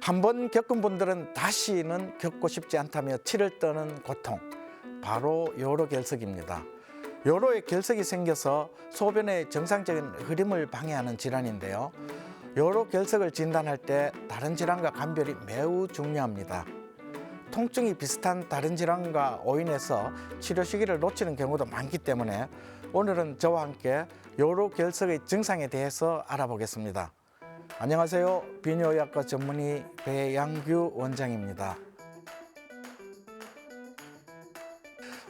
한번 겪은 분들은 다시는 겪고 싶지 않다며 치를 떠는 고통, 바로 요로결석입니다. 요로에 결석이 생겨서 소변의 정상적인 흐름을 방해하는 질환인데요. 요로결석을 진단할 때 다른 질환과 감별이 매우 중요합니다. 통증이 비슷한 다른 질환과 오인해서 치료 시기를 놓치는 경우도 많기 때문에 오늘은 저와 함께 요로결석의 증상에 대해서 알아보겠습니다. 안녕하세요. 비뇨의학과 전문의 배양규 원장입니다.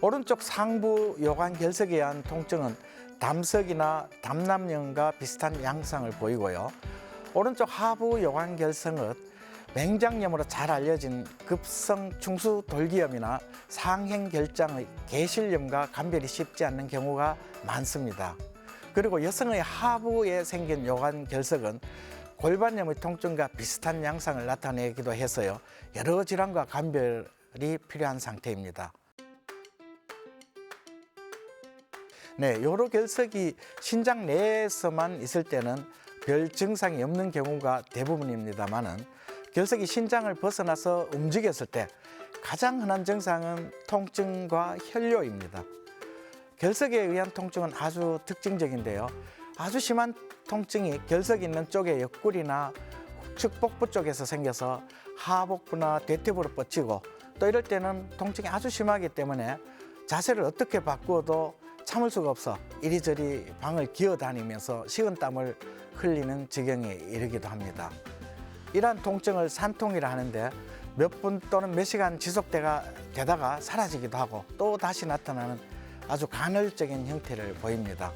오른쪽 상부 요관결석에 의한 통증은 담석이나 담남염과 비슷한 양상을 보이고요. 오른쪽 하부 요관결석은 맹장염으로 잘 알려진 급성 충수돌기염이나 상행결장의 계실염과 감별이 쉽지 않는 경우가 많습니다. 그리고 여성의 하부에 생긴 요관결석은 골반염의 통증과 비슷한 양상을 나타내기도 해서요. 여러 질환과 감별이 필요한 상태입니다. 네, 요로결석이 신장 내에서만 있을 때는 별 증상이 없는 경우가 대부분입니다만은 결석이 신장을 벗어나서 움직였을 때 가장 흔한 증상은 통증과 혈뇨입니다. 결석에 의한 통증은 아주 특징적인데요. 아주 심한 통증이 결석이 있는 쪽의 옆구리나 우측 복부 쪽에서 생겨서 하복부나 대퇴부로 뻗치고 또 이럴 때는 통증이 아주 심하기 때문에 자세를 어떻게 바꾸어도 참을 수가 없어 이리저리 방을 기어다니면서 식은땀을 흘리는 지경에 이르기도 합니다. 이러한 통증을 산통이라 하는데 몇 분 또는 몇 시간 지속되다가 사라지기도 하고 또 다시 나타나는 아주 간헐적인 형태를 보입니다.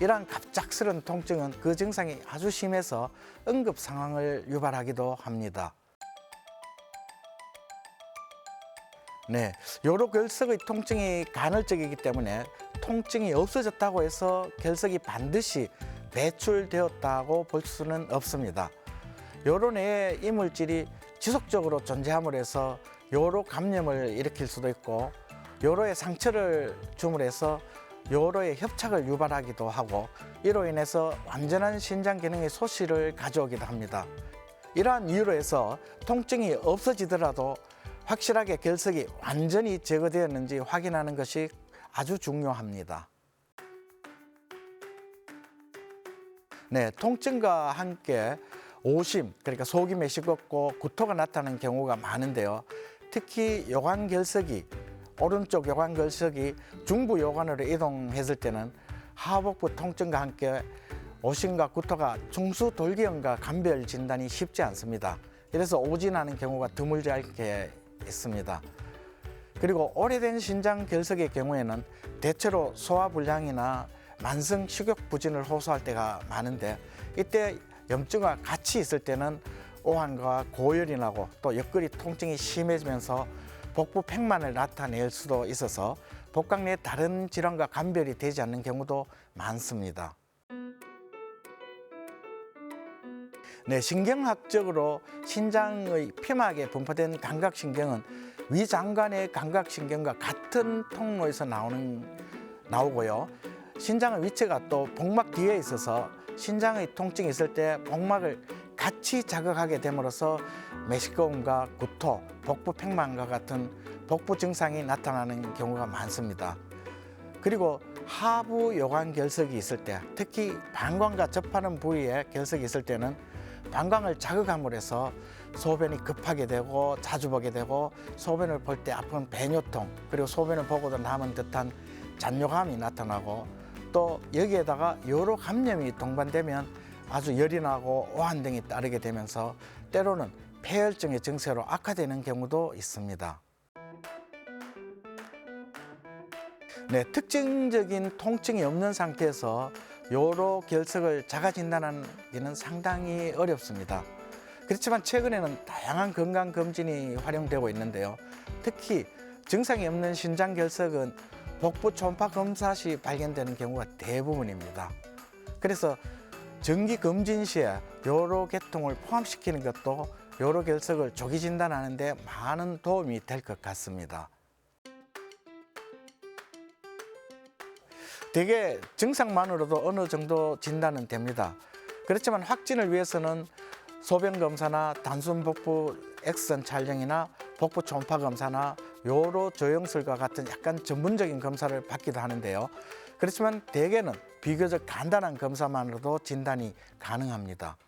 이러한 갑작스러운 통증은 그 증상이 아주 심해서 응급 상황을 유발하기도 합니다. 네, 요로결석의 통증이 간헐적이기 때문에 통증이 없어졌다고 해서 결석이 반드시 배출되었다고 볼 수는 없습니다. 요로 내에 이물질이 지속적으로 존재함으로 해서 요로 감염을 일으킬 수도 있고 요로에 상처를 줌으로 해서 요로의 협착을 유발하기도 하고 이로 인해서 완전한 신장 기능의 소실을 가져오기도 합니다. 이러한 이유로 해서 통증이 없어지더라도 확실하게 결석이 완전히 제거되었는지 확인하는 것이 아주 중요합니다. 네, 통증과 함께 오심, 그러니까 속이 메시겁고 구토가 나타나는 경우가 많은데요. 특히 요관결석이 오른쪽 요관결석이 중부 요관으로 이동했을 때는 하복부 통증과 함께 오심과 구토가 충수돌기염과 감별 진단이 쉽지 않습니다. 그래서 오진하는 경우가 드물지 않게 있습니다. 그리고 오래된 신장 결석의 경우에는 대체로 소화불량이나 만성 식욕부진을 호소할 때가 많은데 이때 염증과 같이 있을 때는 오한과 고열이 나고 또 옆구리 통증이 심해지면서 복부 팽만을 나타낼 수도 있어서 복강 내 다른 질환과 감별이 되지 않는 경우도 많습니다. 네, 신경학적으로 신장의 피막에 분포된 감각신경은 위장관의 감각신경과 같은 통로에서 나오고요. 신장의 위치가 또 복막 뒤에 있어서 신장의 통증이 있을 때 복막을 같이 자극하게 됨으로써 메시꺼움과 구토, 복부 팽만과 같은 복부 증상이 나타나는 경우가 많습니다. 그리고 하부 요관결석이 있을 때, 특히 방광과 접하는 부위에 결석이 있을 때는 방광을 자극함으로 해서 소변이 급하게 되고 자주 보게 되고 소변을 볼 때 아픈 배뇨통, 그리고 소변을 보고도 남은 듯한 잔뇨감이 나타나고 또 여기에다가 요로 감염이 동반되면 아주 열이 나고 오한 등이 따르게 되면서 때로는 폐혈증의 증세로 악화되는 경우도 있습니다. 네, 특징적인 통증이 없는 상태에서 요로결석을 자가 진단하기는 상당히 어렵습니다. 그렇지만 최근에는 다양한 건강검진이 활용되고 있는데요. 특히 증상이 없는 신장결석은 복부 초음파 검사 시 발견되는 경우가 대부분입니다. 그래서 정기검진 시에 요로계통을 포함시키는 것도 요로결석을 조기 진단하는 데 많은 도움이 될 것 같습니다. 대개 증상만으로도 어느 정도 진단은 됩니다. 그렇지만 확진을 위해서는 소변 검사나 단순 복부 엑스선 촬영이나 복부 초음파 검사나 요로 조영술과 같은 약간 전문적인 검사를 받기도 하는데요. 그렇지만 대개는 비교적 간단한 검사만으로도 진단이 가능합니다.